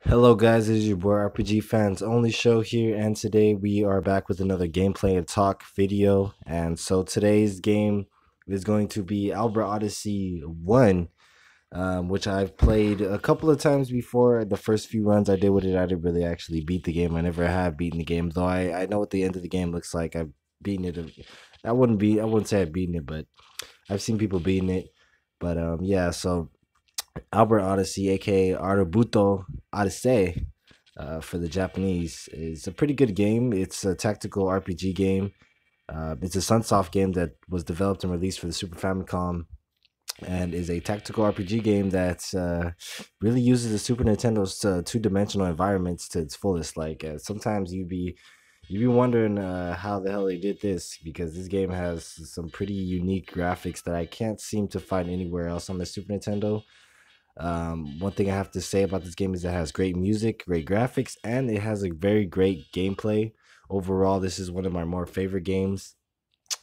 Hello guys, this is your boy RPG Fans Only Show here, and today we are back with another gameplay and talk video. And so today's game is going to be Albert Odyssey 1, which I've played a couple of times before. The first few runs I did with it, I didn't really actually beat the game. I never have beaten the game, though I know what the end of the game looks like. I've beaten it. I wouldn't say I've beaten it, but I've seen people beating it. But yeah, so Albert Odyssey, aka Arubuto Odyssey, for the Japanese, is a pretty good game. It's a tactical RPG game. It's a Sunsoft game that was developed and released for the Super Famicom, and is a tactical RPG game that really uses the Super Nintendo's two-dimensional environments to its fullest. Like sometimes you'd be wondering how the hell they did this, because this game has some pretty unique graphics that I can't seem to find anywhere else on the Super Nintendo. One thing I have to say about this game is it has great music, great graphics, and it has a very great gameplay. Overall, this is one of my more favorite games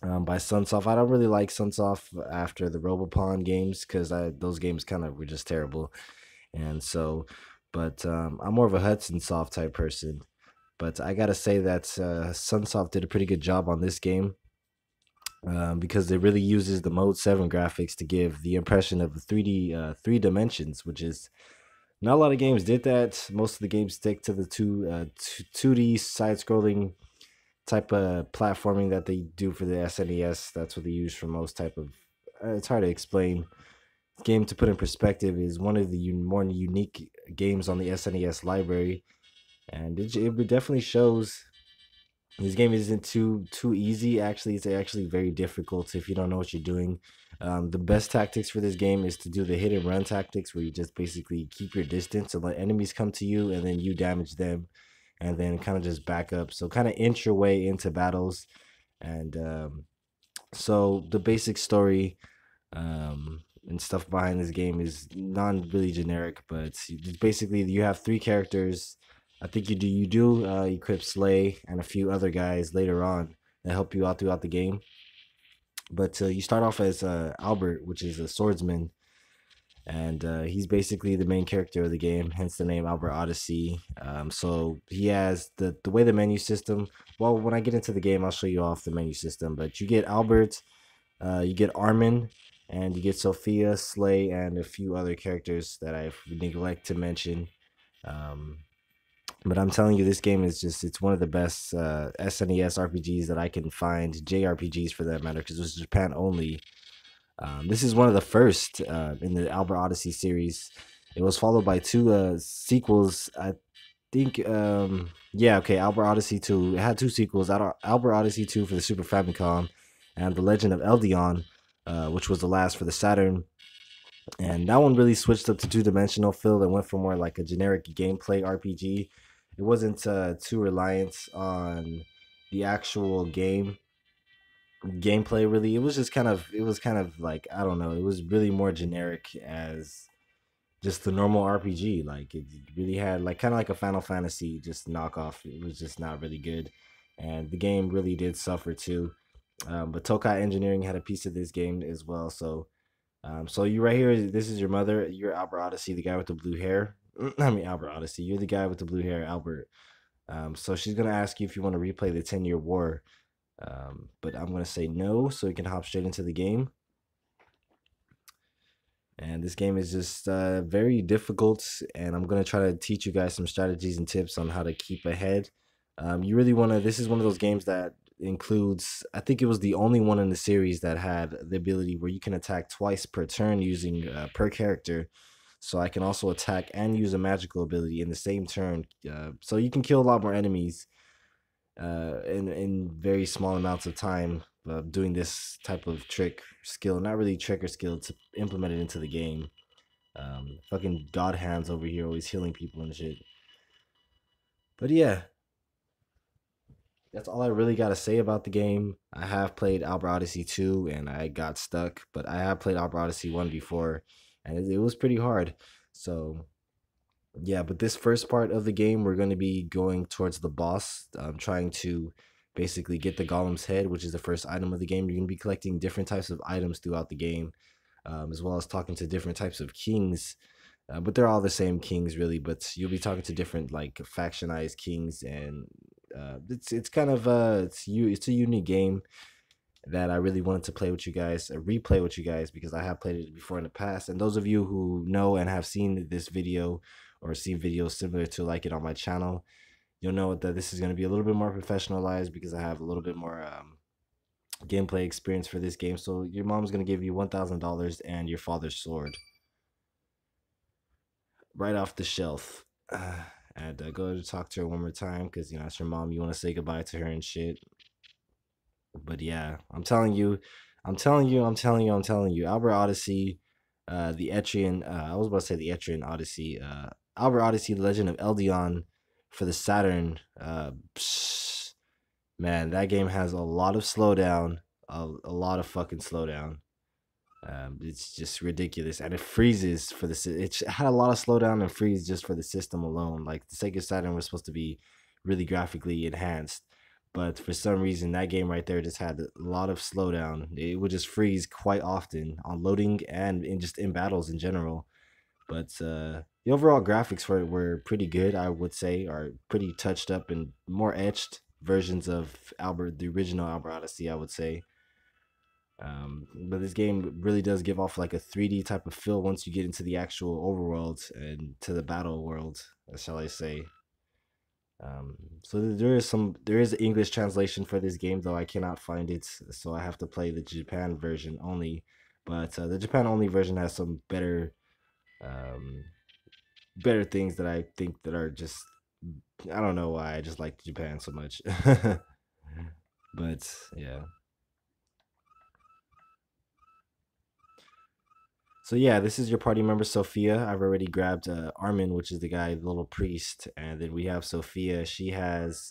by Sunsoft. I don't really like Sunsoft after the Robopon games because those games kind of were just terrible. And so, but I'm more of a Hudson Soft type person. But I gotta say that Sunsoft did a pretty good job on this game, because it really uses the Mode 7 graphics to give the impression of 3D, three dimensions, which is not a lot of games did that. Most of the games stick to the 2D side scrolling type of platforming that they do for the SNES. That's what they use for most type of. It's hard to explain. Game to put in perspective is one of the more unique games on the SNES library, and it definitely shows. This game isn't too easy. Actually, it's actually very difficult if you don't know what you're doing. The best tactics for this game is to do the hit and run tactics, where you just basically keep your distance and let enemies come to you, and then you damage them, and then kind of just back up. So kind of inch your way into battles, and so the basic story and stuff behind this game is non really generic, but it's basically you have three characters. I think you do equip Slay and a few other guys later on that help you out throughout the game. But you start off as Albert, which is a swordsman, and he's basically the main character of the game, hence the name Albert Odyssey. So he has the way the menu system. Well, when I get into the game, I'll show you off the menu system. But you get Albert, you get Armin, and you get Sophia, Slay, and a few other characters that I neglect to mention. Um, but I'm telling you, this game is it's one of the best SNES RPGs that I can find, JRPGs for that matter, because it was Japan only. This is one of the first in the Albert Odyssey series. It was followed by two sequels. I think, yeah, okay, Albert Odyssey 2. It had two sequels: Albert Odyssey 2 for the Super Famicom, and The Legend of Eldion, which was the last for the Saturn. And that one really switched up to two-dimensional feel and went for more like a generic gameplay RPG. It wasn't too reliant on the actual gameplay really. It was kind of like, I don't know, it was really more generic as just the normal RPG. Like it really had like kind of like a Final Fantasy just knockoff. It was just not really good, and the game really did suffer too. But Tokai Engineering had a piece of this game as well. So you right here, this is your mother. You're Albert Odyssey, the guy with the blue hair. I mean Albert Odyssey. You're the guy with the blue hair, Albert. So she's gonna ask you if you want to replay the 10-year war. But I'm gonna say no, so we can hop straight into the game. And this game is just very difficult, and I'm gonna try to teach you guys some strategies and tips on how to keep ahead. You really wanna. This is one of those games that includes. I think it was the only one in the series that had the ability where you can attack twice per turn using per character. So I can also attack and use a magical ability in the same turn. So you can kill a lot more enemies in very small amounts of time, doing this type of trick skill, not really trick or skill, to implement it into the game. Fucking god hands over here always healing people and shit. But yeah, that's all I really got to say about the game. I have played Albert Odyssey 2 and I got stuck, but I have played Albert Odyssey 1 before, and it was pretty hard. So yeah, but this first part of the game, we're going to be going towards the boss, trying to basically get the Golem's head, which is the first item of the game. You're going to be collecting different types of items throughout the game, as well as talking to different types of kings but they're all the same kings really. But you'll be talking to different like factionized kings, and it's kind of it's a unique game that I really wanted to play with you guys, replay with you guys, because I have played it before in the past. And those of you who know and have seen this video or seen videos similar to like it on my channel, you'll know that this is going to be a little bit more professionalized because I have a little bit more gameplay experience for this game. So your mom's going to give you $1,000 and your father's sword right off the shelf. And go to talk to her one more time because you know it's your mom. You want to say goodbye to her and shit. But yeah, I'm telling you, I'm telling you, Albert Odyssey, the Etrian, I was about to say the Etrian Odyssey, Albert Odyssey, The Legend of Eldion for the Saturn. Man, that game has a lot of slowdown, a lot of fucking slowdown. It's just ridiculous, and it freezes for the. It had a lot of slowdown and freeze just for the system alone. Like the Sega Saturn was supposed to be really graphically enhanced, but for some reason that game right there just had a lot of slowdown. It would just freeze quite often on loading and in just in battles in general. But the overall graphics for it were pretty good, I would say, are pretty touched up and more etched versions of Albert, the original Albert Odyssey, I would say. But this game really does give off like a 3D type of feel once you get into the actual overworld and to the battle world, shall I say. So there is an English translation for this game, though I cannot find it, so I have to play the Japan version only. But the Japan only version has some um, better things that I think that are just, I don't know why I just like Japan so much. But yeah. So yeah, this is your party member Sophia. I've already grabbed Armin, which is the guy, the little priest, and then we have Sophia. She has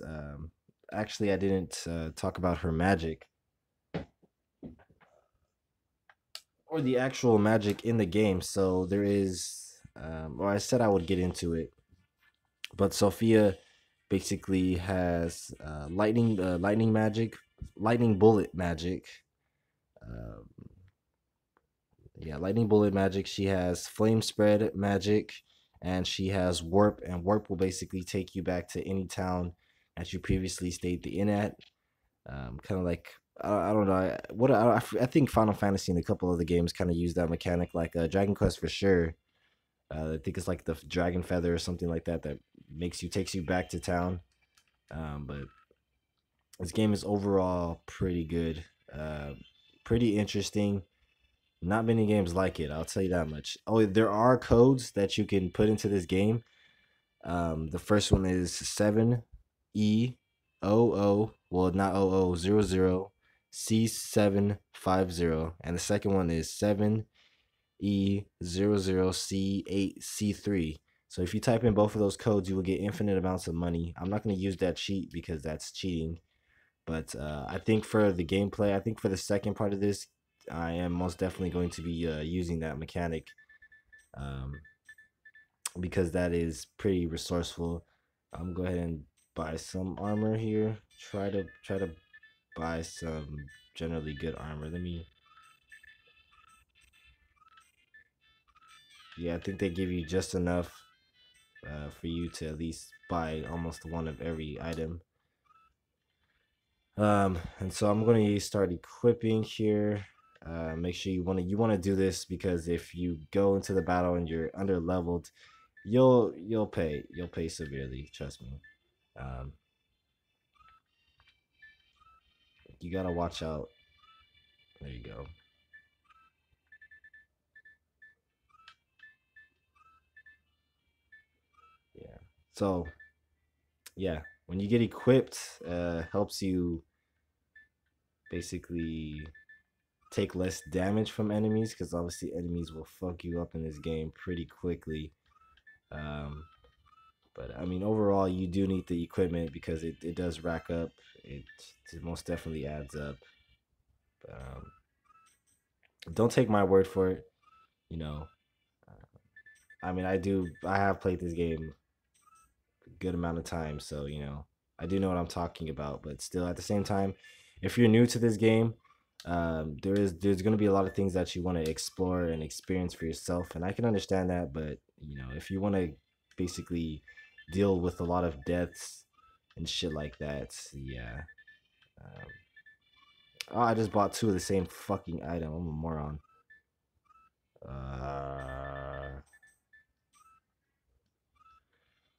actually I didn't talk about her magic or the actual magic in the game. So there is, well, I said I would get into it, but Sophia basically has lightning magic, lightning bullet magic. Um, yeah, lightning bullet magic. She has flame spread magic, and she has warp. And warp will basically take you back to any town that you previously stayed the inn at. Kind of like I don't know I think Final Fantasy and a couple of the games kind of use that mechanic, like Dragon Quest for sure. I think it's like the Dragon Feather or something like that that takes you back to town. But this game is overall pretty good, pretty interesting. Not many games like it, I'll tell you that much. Oh, there are codes that you can put into this game. The first one is 7E00, well, not 0000 C750, and the second one is 7E00C8C3. So if you type in both of those codes, you will get infinite amounts of money. I'm not going to use that cheat because that's cheating. But I think for the gameplay, I think for the second part of this, I am most definitely going to be using that mechanic, um, because that is pretty resourceful. I'm go ahead and buy some armor here. Try to buy some generally good armor. Let me. Yeah, I think they give you just enough for you to at least buy almost one of every item. And so I'm going to start equipping here. Make sure you want to do this, because if you go into the battle and you're under leveled, you'll pay severely. Trust me. Um, you gotta watch out. There you go. Yeah. So yeah, when you get equipped, helps you basically take less damage from enemies, because obviously enemies will fuck you up in this game pretty quickly. Um, but I mean, overall, you do need the equipment because it does rack up. It, it most definitely adds up. Don't take my word for it. You know, I mean, I have played this game a good amount of time, so I do know what I'm talking about. But still, at the same time, if you're new to this game, There's going to be a lot of things that you want to explore and experience for yourself, and I can understand that. But if you want to basically deal with a lot of deaths and shit like that, yeah. um, oh, I just bought two of the same fucking item. I'm a moron.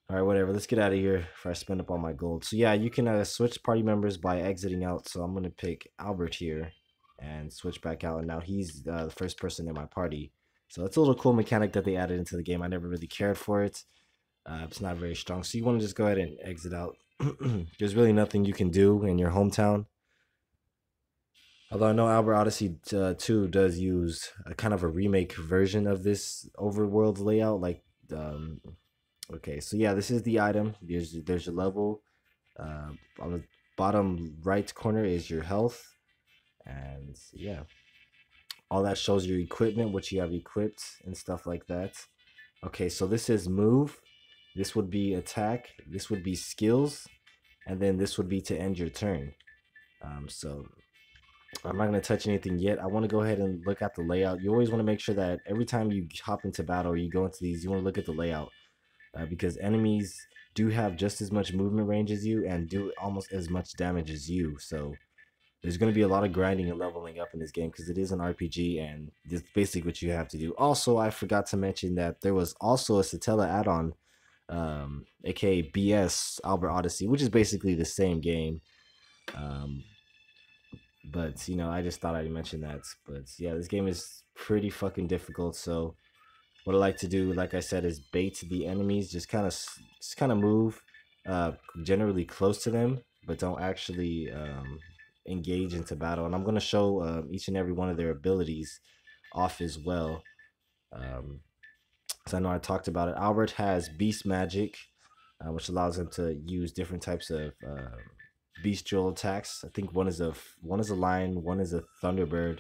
All right, whatever. Let's get out of here before I spend up all my gold. So yeah, you can switch party members by exiting out. So I'm gonna pick Albert here and switch back out, and now he's the first person in my party. So it's a little cool mechanic that they added into the game. I never really cared for it. It's not very strong. So you want to just go ahead and exit out. There's really nothing you can do in your hometown. Although I know Albert Odyssey 2 does use a kind of a remake version of this overworld layout. Like, okay, so yeah, this is the item. There's your level. On the bottom right corner is your health, and yeah, all that shows your equipment, what you have equipped and stuff like that. Okay, so this is move. This would be attack. This would be skills, and then this would be to end your turn. So I'm not going to touch anything yet. I want to go ahead and look at the layout. You always want to make sure that every time you hop into battle or you go into these, you want to look at the layout, because enemies do have just as much movement range as you and do almost as much damage as you. So there's going to be a lot of grinding and leveling up in this game because it is an RPG, and it's basically what you have to do. Also, I forgot to mention that there was also a Satella add-on, aka BS Albert Odyssey, which is basically the same game. But I just thought I'd mention that. But yeah, this game is pretty fucking difficult. So what I like to do, like I said, is bait the enemies. Just kind of move, generally close to them, but don't actually engage into battle. And I'm gonna show each and every one of their abilities off as well. So I know I talked about it. Albert has beast magic, which allows him to use different types of bestial attacks. I think one is a lion, one is a thunderbird,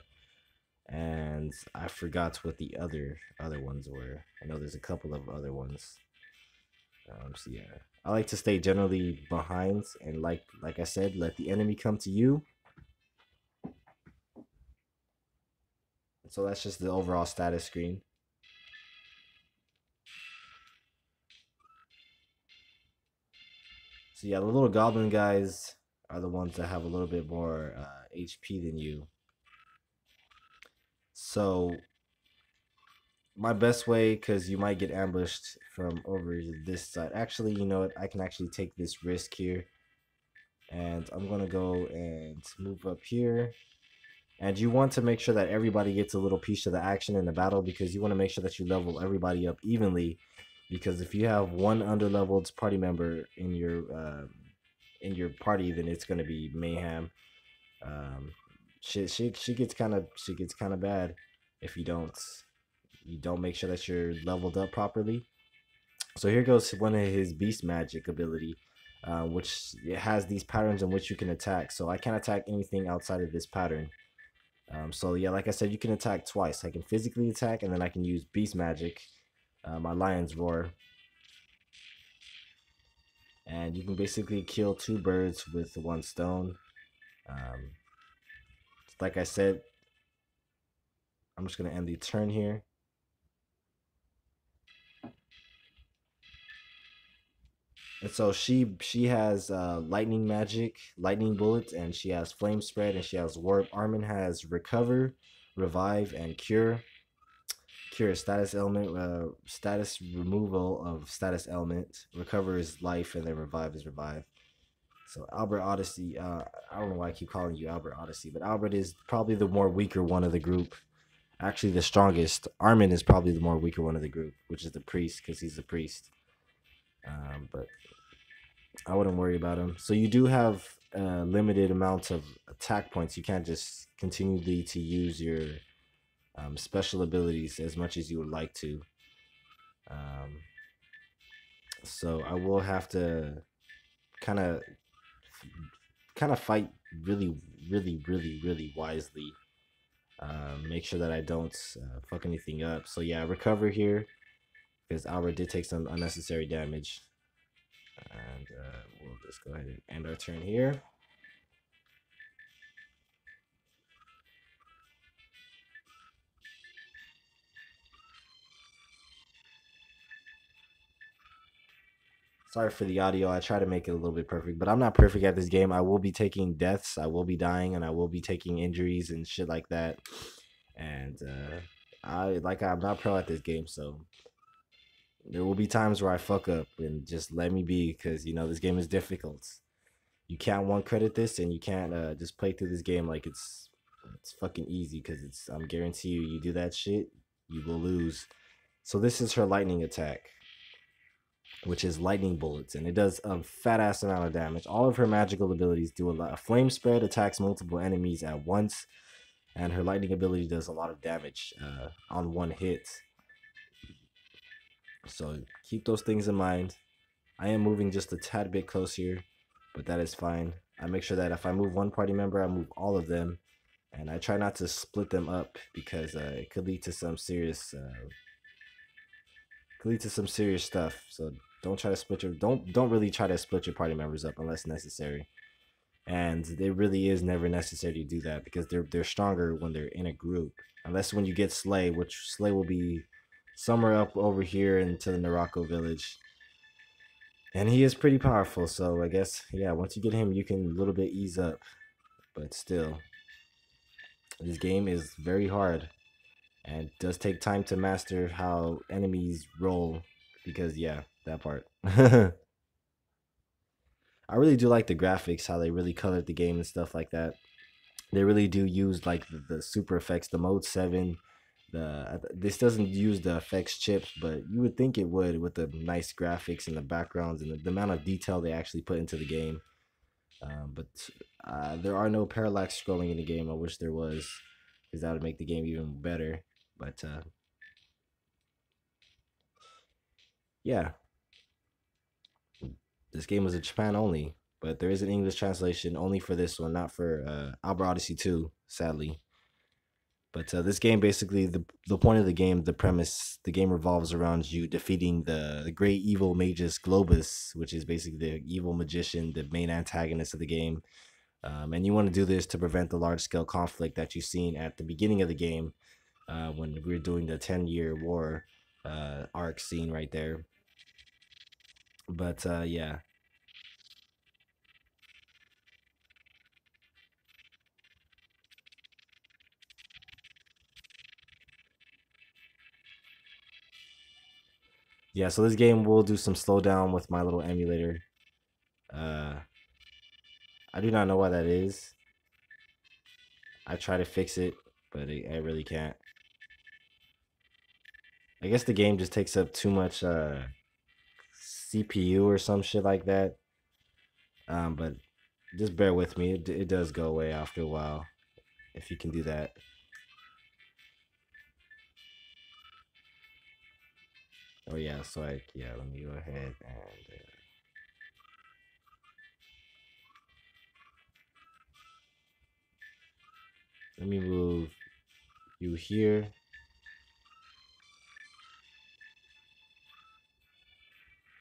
and I forgot what the other ones were. I know there's a couple of other ones. So yeah, I like to stay generally behind, and like I said, let the enemy come to you. So that's just the overall status screen. So yeah, the little goblin guys are the ones that have a little bit more HP than you. So my best way, because you might get ambushed from over this side. Actually, you know what? I can actually take this risk here. And I'm going to go and move up here. And you want to make sure that everybody gets a little piece of the action in the battle, because you want to make sure that you level everybody up evenly. Because if you have one underleveled party member in your party, then it's going to be mayhem. She gets kind of bad if you don't make sure that you're leveled up properly. So here goes one of his beast magic ability, which it has these patterns in which you can attack. So I can't attack anything outside of this pattern. So yeah, like I said, you can attack twice. I can physically attack, and then I can use beast magic, my lion's roar, and you can basically kill two birds with one stone. Um, like I said, I'm just gonna end the turn here. And so she has lightning magic, lightning bullets, and she has flame spread, and she has warp. Armin has recover, revive, and cure. Cure is status element, status removal of status element. Recover is life, and then revive is revive. So Albert Odyssey, I don't know why I keep calling you Albert Odyssey, but Albert is probably the more weaker one of the group. Actually, the strongest. Armin is probably the more weaker one of the group, which is the priest, because he's the priest. But I wouldn't worry about him. So you do have limited amounts of attack points. You can't just continually to use your special abilities as much as you would like to. Um, so I will have to kind of fight really, really, really, really wisely. Make sure that I don't fuck anything up. So yeah, recover here, because Albert did take some unnecessary damage. And we'll just go ahead and end our turn here. Sorry for the audio. I try to make it a little bit perfect, but I'm not perfect at this game. I will be taking deaths, I will be dying, and I will be taking injuries and shit like that. And I'm not pro at this game, so there will be times where I fuck up and just let me be because this game is difficult. You can't one credit this, and you can't just play through this game like it's fucking easy because it's I'm guarantee you do that shit, you will lose. So this is her lightning attack, which is lightning bullets, and it does a fat ass amount of damage. All of her magical abilities do a lot. A flame spread attacks multiple enemies at once, and her lightning ability does a lot of damage on one hit. So keep those things in mind. I am moving just a tad bit closer, but that is fine. I make sure that if I move one party member, I move all of them, and I try not to split them up because it could lead to some serious stuff. So don't try to split your don't really try to split your party members up unless necessary. And it really is never necessary to do that because they're stronger when they're in a group. Unless when you get Slay, which Slay will be somewhere up over here into the Narako village. And he is pretty powerful, so I guess, yeah, once you get him, you can a little bit ease up. But still, this game is very hard. And it does take time to master how enemies roll. Because, yeah, that part. I really do like the graphics, how they really colored the game and stuff like that. They really do use, like, the super effects, the Mode 7. This doesn't use the effects chips, but you would think it would with the nice graphics and the backgrounds and the amount of detail they actually put into the game. But there are no parallax scrolling in the game. I wish there was, because that would make the game even better. But yeah, this game was in Japan only, but there is an English translation only for this one, not for Albert Odyssey 2, sadly. But this game, basically, the point of the game, the premise, the game revolves around you defeating the great evil magus Globus, which is basically the evil magician, the main antagonist of the game. And you want to do this to prevent the large-scale conflict that you've seen at the beginning of the game when we were doing the 10-year war arc scene right there. But yeah. Yeah, so this game will do some slowdown with my little emulator. Uh, I do not know why that is. I try to fix it, but I really can't. I guess the game just takes up too much CPU or some shit like that. But just bear with me. It does go away after a while if you can do that. Oh yeah, so let me go ahead and let me move you here.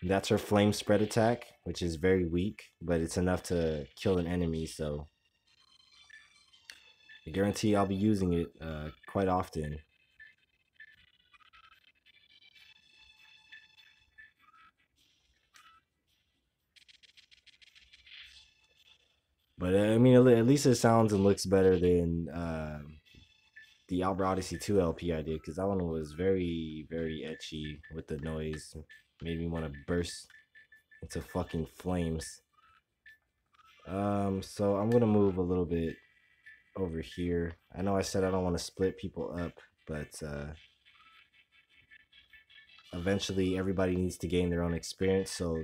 That's her flame spread attack, which is very weak, but it's enough to kill an enemy, so I guarantee I'll be using it quite often. But I mean, at least it sounds and looks better than the Albert Odyssey 2 LP I did, because that one was very, very etchy with the noise. Made me want to burst into fucking flames. So I'm gonna move a little bit over here. I know I said I don't want to split people up, but eventually everybody needs to gain their own experience. So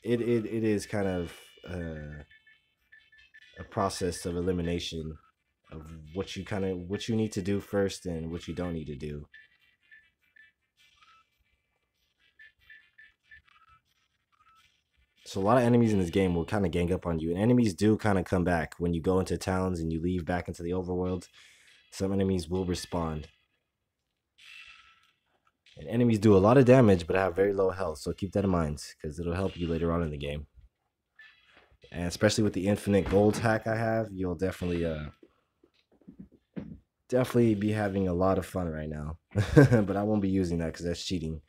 it is kind of a process of elimination of what you need to do first and what you don't need to do. So a lot of enemies in this game will kind of gang up on you, and enemies do kind of come back when you go into towns and you leave back into the overworld. Some enemies will respawn, and enemies do a lot of damage but have very low health, so keep that in mind because it'll help you later on in the game. And especially with the infinite gold hack I have, you'll definitely be having a lot of fun right now. But I won't be using that because that's cheating.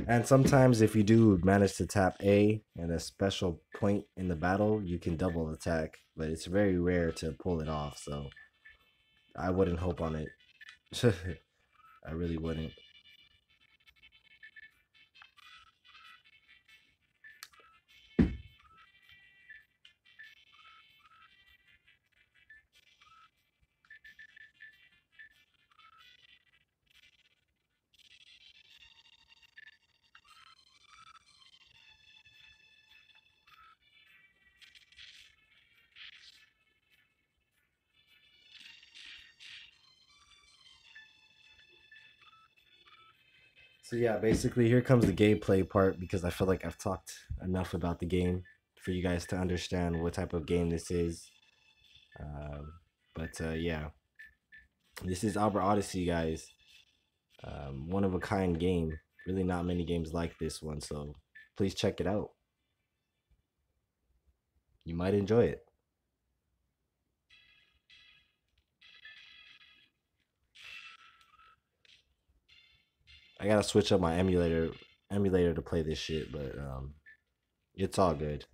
And sometimes if you do manage to tap A in a special point in the battle, you can double attack, but it's very rare to pull it off, so I wouldn't hope on it. I really wouldn't. So yeah, basically here comes the gameplay part because I feel like I've talked enough about the game for you guys to understand what type of game this is. Um, but yeah, this is Albert Odyssey, guys. One of a kind game. Really, not many games like this one, so please check it out. You might enjoy it. I gotta switch up my emulator to play this shit, but it's all good.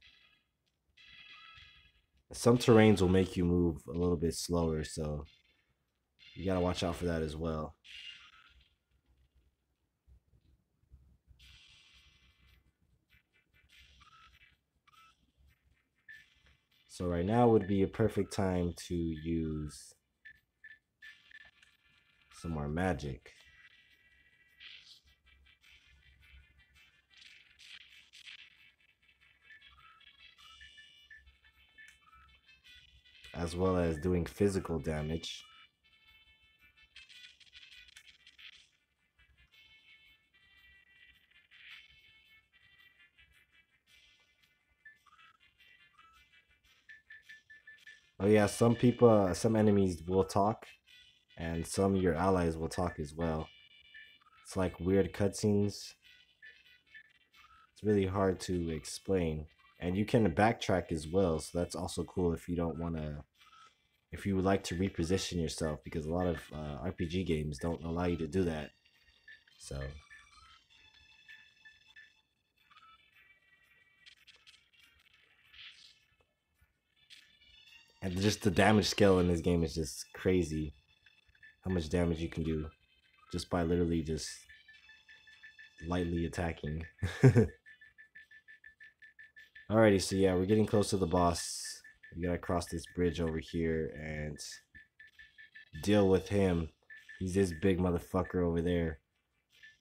Some terrains will make you move a little bit slower, so you gotta watch out for that as well. So right now would be a perfect time to use some more magic, as well as doing physical damage. Oh yeah, some people, some enemies will talk, and some of your allies will talk as well. It's like weird cutscenes. It's really hard to explain, and you can backtrack as well. So that's also cool if you don't want to, if you would like to reposition yourself, because a lot of RPG games don't allow you to do that. So, and just the damage scale in this game is just crazy. How much damage you can do just by literally just lightly attacking. Alrighty, so yeah, we're getting close to the boss. We gotta cross this bridge over here and deal with him. He's this big motherfucker over there.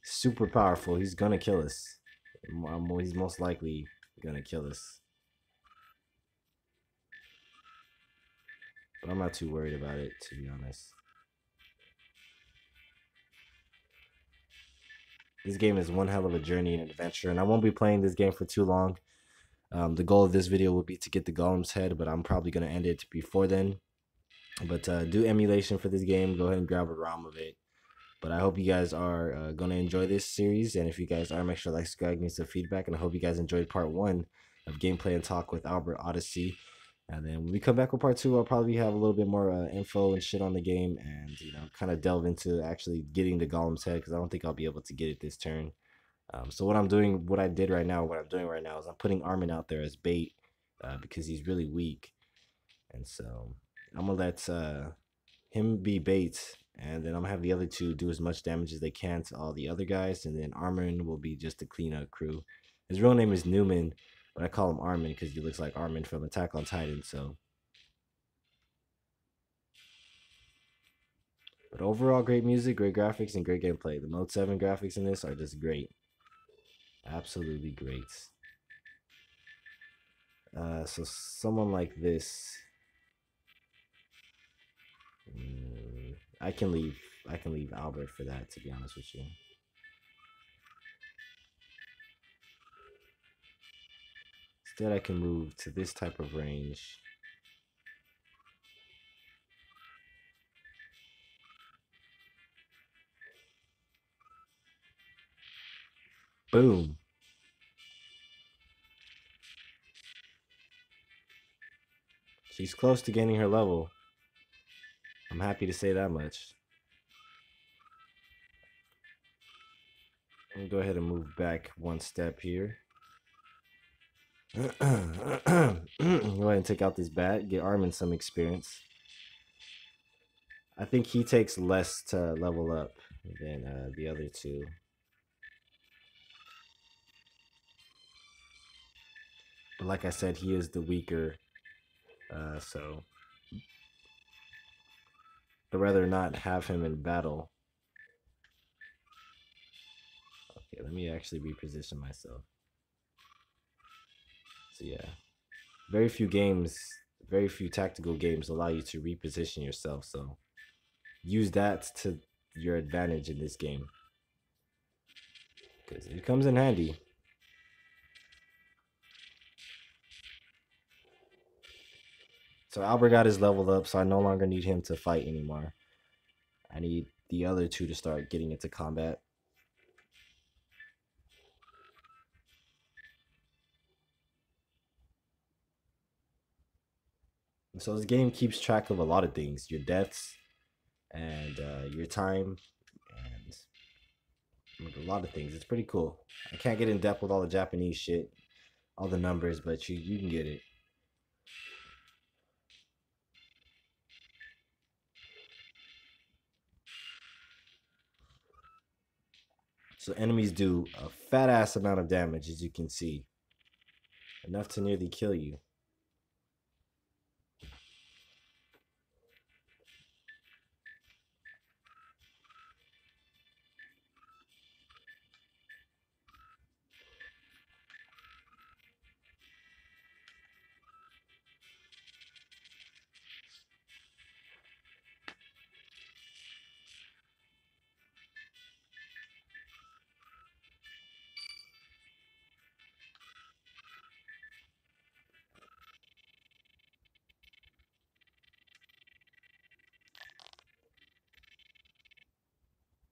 Super powerful. He's gonna kill us. He's most likely gonna kill us. But I'm not too worried about it, to be honest. This game is one hell of a journey and adventure, and I won't be playing this game for too long. The goal of this video will be to get the Golem's head, but I'm probably gonna end it before then. But do emulation for this game. Go ahead and grab a ROM of it. But I hope you guys are going to enjoy this series. And if you guys are, make sure to like, subscribe, give me some feedback. And I hope you guys enjoyed part 1 of Gameplay and Talk with Albert Odyssey. And then when we come back with part 2, I'll probably have a little bit more info and shit on the game. And, you know, kind of delve into actually getting the Golem's head. Because I don't think I'll be able to get it this turn. So what I'm doing, what I'm doing right now is I'm putting Armin out there as bait. Because he's really weak. And so I'm going to let him be bait, and then I'm gonna have the other two do as much damage as they can to all the other guys, and then Armin will be just the cleanup crew. His real name is Newman, but I call him Armin because he looks like Armin from Attack on Titan. So, but overall, great music, great graphics, and great gameplay. The Mode 7 graphics in this are just great, absolutely great. So someone like this, I can leave. I can leave Albert for that, to be honest with you. Instead, I can move to this type of range. Boom. She's close to gaining her level. I'm happy to say that much. I'll go ahead and move back one step here. Go ahead and take out this bat, get Armin some experience. I think he takes less to level up than the other two. But like I said, he is the weaker, so I'd rather not have him in battle. Okay, let me actually reposition myself. So yeah, very few games, very few tactical games allow you to reposition yourself. So use that to your advantage in this game because it comes in handy. So Albert got his level up, so I no longer need him to fight anymore. I need the other two to start getting into combat. So this game keeps track of a lot of things: your deaths and your time, and a lot of things. It's pretty cool. I can't get in depth with all the Japanese shit, all the numbers, but you can get it. So enemies do a fat ass amount of damage, as you can see, enough to nearly kill you.